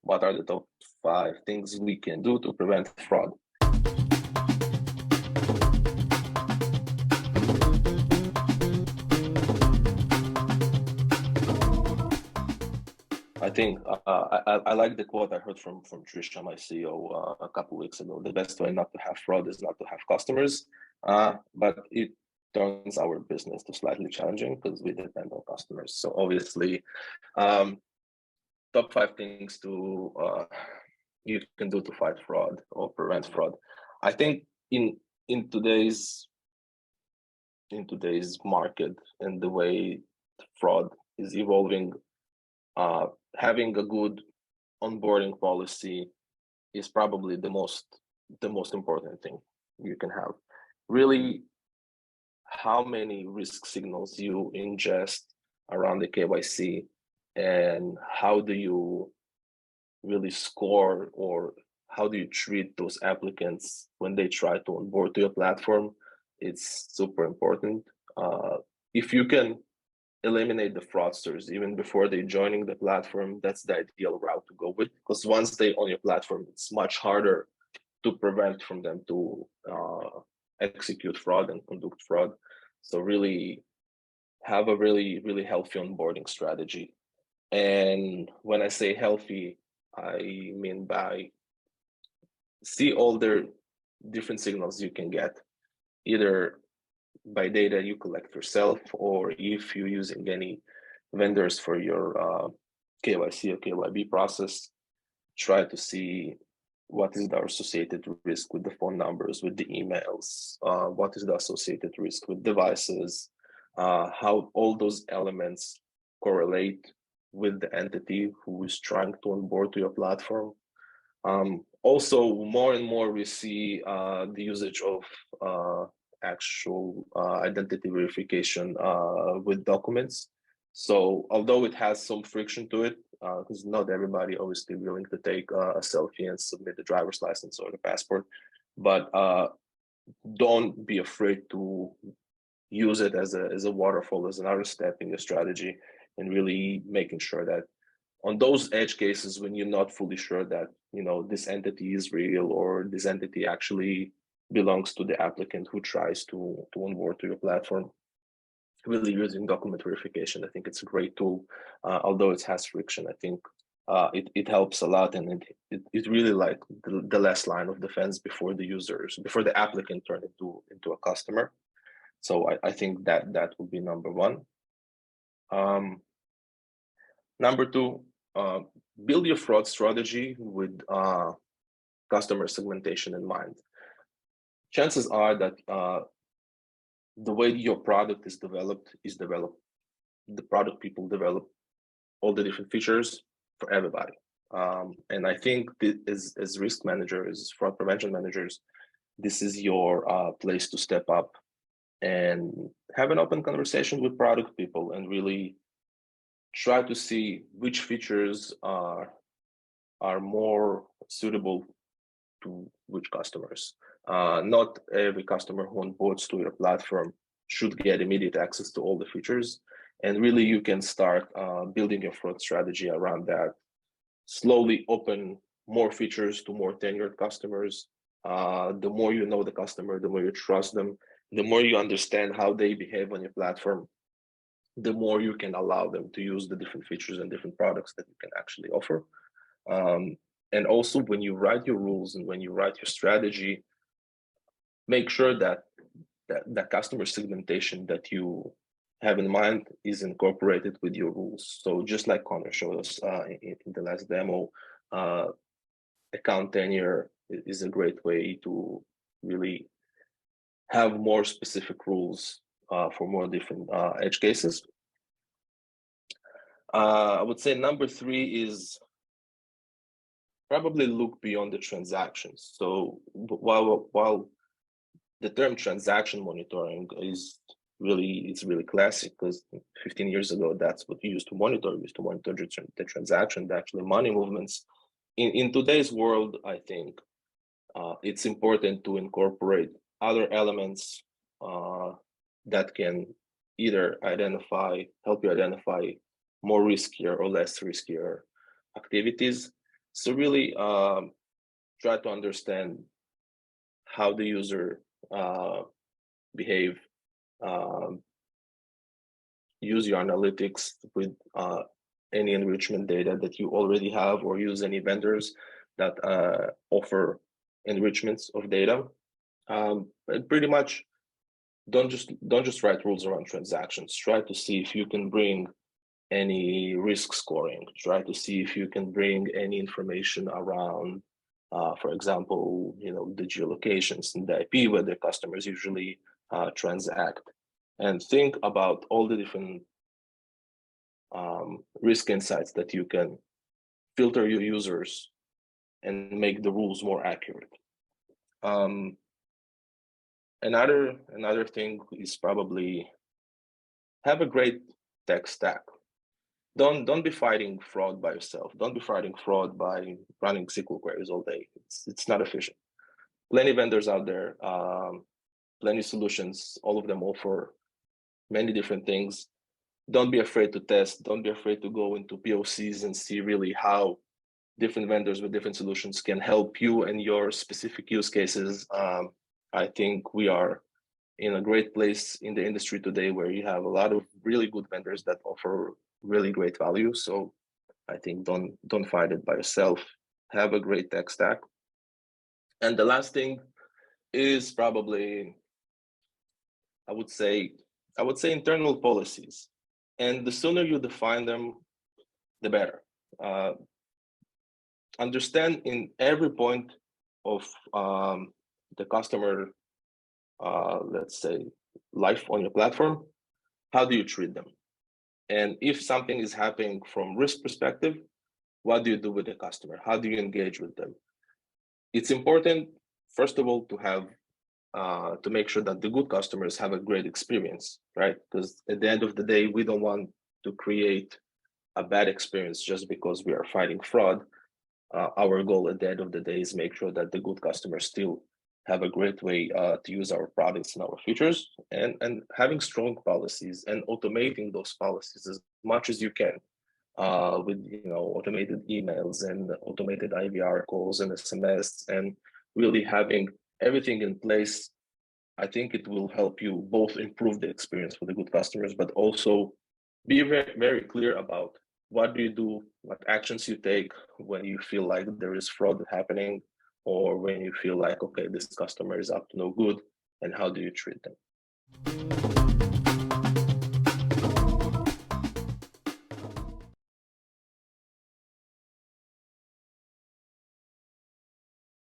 what are the top 5 things we can do to prevent fraud? I think I like the quote I heard from Trisha, my CEO, a couple weeks ago. The best way not to have fraud is not to have customers, but it turns our business to slightly challenging because we depend on customers. So obviously, top 5 things to you can do to fight fraud or prevent fraud. I think in today's market and the way fraud is evolving, having a good onboarding policy is probably the most important thing you can have. Really, how many risk signals you ingest around the KYC, and how do you really score, or how do you treat those applicants when they try to onboard to your platform? It's super important. If you can eliminate the fraudsters even before they joining the platform, that's the ideal route to go with, because once they on your platform, it's much harder to prevent from them to execute fraud and conduct fraud. So really have a really healthy onboarding strategy. And when I say healthy, I mean by see all the different signals you can get, either by data you collect yourself, or if you're using any vendors for your KYC or KYB process, try to see what is the associated risk with the phone numbers, with the emails, what is the associated risk with devices, how all those elements correlate with the entity who is trying to onboard to your platform. Also, more and more we see the usage of actual identity verification with documents. So although it has some friction to it, because not everybody obviously willing to take a selfie and submit the driver's license or the passport, but don't be afraid to use it as a waterfall, as another step in your strategy, and really making sure that on those edge cases when you're not fully sure that this entity is real, or this entity actually belongs to the applicant who tries to onboard to your platform, really using document verification, I think it's a great tool. Although it has friction, I think it helps a lot, and it really like the last line of defense before the applicant turn into a customer. So I think that would be number 1. Number 2, build your fraud strategy with customer segmentation in mind. Chances are that the way your product is developed, the product people develop all the different features for everybody. And I think as risk managers, fraud prevention managers, this is your place to step up and have an open conversation with product people and really try to see which features are more suitable to which customers. Not every customer who onboards to your platform should get immediate access to all the features. And really you can start building your fraud strategy around that. Slowly open more features to more tenured customers. The more you know the customer, the more you trust them, the more you understand how they behave on your platform, the more you can allow them to use the different features and different products that you can actually offer. And also when you write your rules and when you write your strategy, make sure that the customer segmentation that you have in mind is incorporated with your rules. So just like Connor showed us in the last demo, account tenure is a great way to really have more specific rules for more different edge cases. I would say number 3 is probably look beyond the transactions. So while the term transaction monitoring is really classic, because 15 years ago that's what we used to monitor. We used to monitor the transaction, the actual money movements. In today's world, I think it's important to incorporate other elements that can either help you identify more riskier or less riskier activities. So really try to understand how the user behave, use your analytics with any enrichment data that you already have, or use any vendors that offer enrichments of data. And pretty much don't just write rules around transactions. Try to see if you can bring any risk scoring. Try to see if you can bring any information around, for example, the geolocations and the IP where the customers usually transact, and think about all the different risk insights that you can filter your users and make the rules more accurate. Another thing is probably have a great tech stack. Don't be fighting fraud by yourself. Don't be fighting fraud by running SQL queries all day. It's not efficient. Plenty vendors out there, plenty solutions. All of them offer many different things. Don't be afraid to test. Don't be afraid to go into POCs and see really how different vendors with different solutions can help you and your specific use cases. I think we are in a great place in the industry today where you have a lot of really good vendors that offer really great value. So I think don't fight it by yourself. Have a great tech stack. And the last thing is probably, I would say internal policies. And the sooner you define them, the better. Understand in every point of the customer, let's say, life on your platform, how do you treat them? And if something is happening from risk perspective, what do you do with the customer? How do you engage with them? It's important, first of all, to have to make sure that the good customers have a great experience, right? Because at the end of the day, we don't want to create a bad experience just because we are fighting fraud. Our goal at the end of the day is make sure that the good customers still have a great way to use our products and our features, and having strong policies and automating those policies as much as you can with automated emails and automated IVR calls and SMS, and really having everything in place. I think it will help you both improve the experience for the good customers, but also be very, very clear about what do you do, what actions you take when you feel like there is fraud happening, or when you feel like, okay, this customer is up to no good, and how do you treat them?